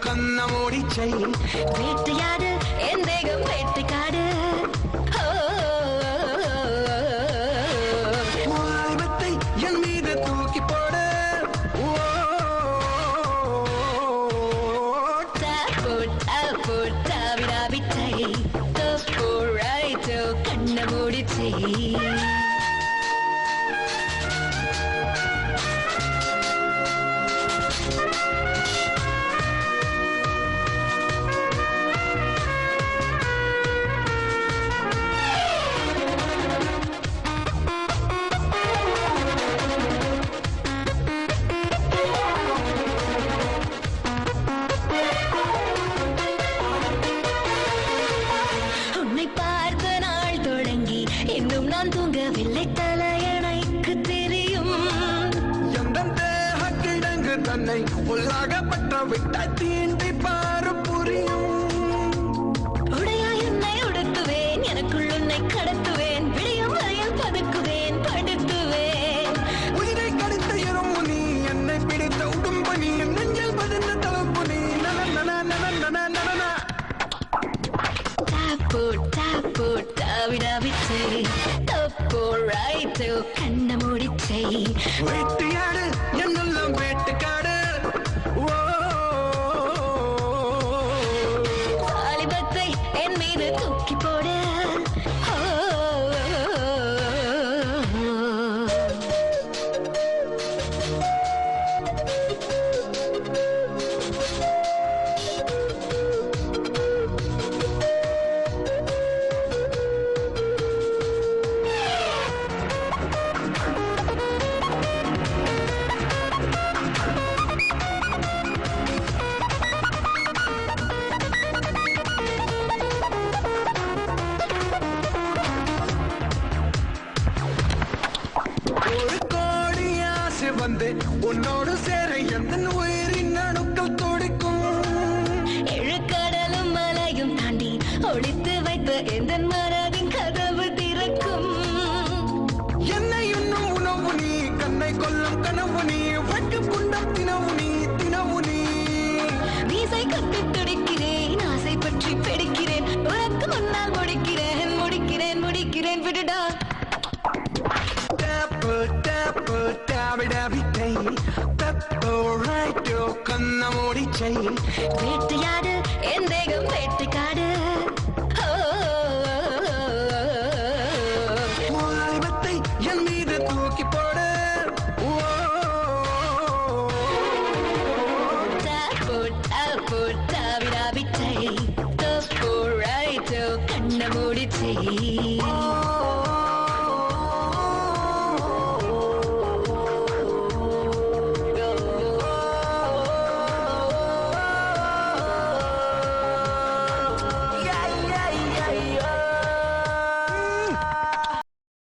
கண்ண மூடி செய் வேட்டையாடு என் தேகம் வேட்டைக்காடு வாய்மத்தை என் மீது தூக்கி போடு தாவிடாவிட்டை கண்ண மூடி செய் இன்னும் நான் தூங்கவில்லை தலையணைக்கு தெரியும் எந்த தேக கிடங்கு தன்னை உள்ளாகப்பட்ட விட்ட தீண்டி பாரு புரியும் உடையா என்னை உடுத்துவேன் எனக்குள் உன்னை கடத்துவேன் விடியும் வரையில் பதுக்குவேன் படுத்துவேன் உயிரை கடித்த எறும்பு நீ என்னை பிடித்த உடும்பு நீ நெஞ்சில் பதிந்த தவப்பு நீ கண்ண மூடிச்சை வேட்டையாடு என்னெல்லாம் வேட்டுக்காடு வாலிபத்தை என் மீது தூக்கி போடு வந்து உன்னோடு சேர எந்த உயிரின் அணுக்கள் துடிக்கும் எழுக்கடலும் மலையும் தாண்டி ஒளித்து வைத்த எந்த மனதின் கதவு திறக்கும் என்னை இன்னும் உணவு நீ கண்ணை கொல்லும் கனவு நீ வட்டு புண்டம் தினவு நீ வீசை கட்டி துடிக்கிறேன் ஆசை பற்றி பிடிக்கிறேன் உனக்கு முன்னால் முடிக்கிறேன் விடுடா கண்ண மூடி செய் வேட்டையாடு என் தேகம் வேட்டைக்காடு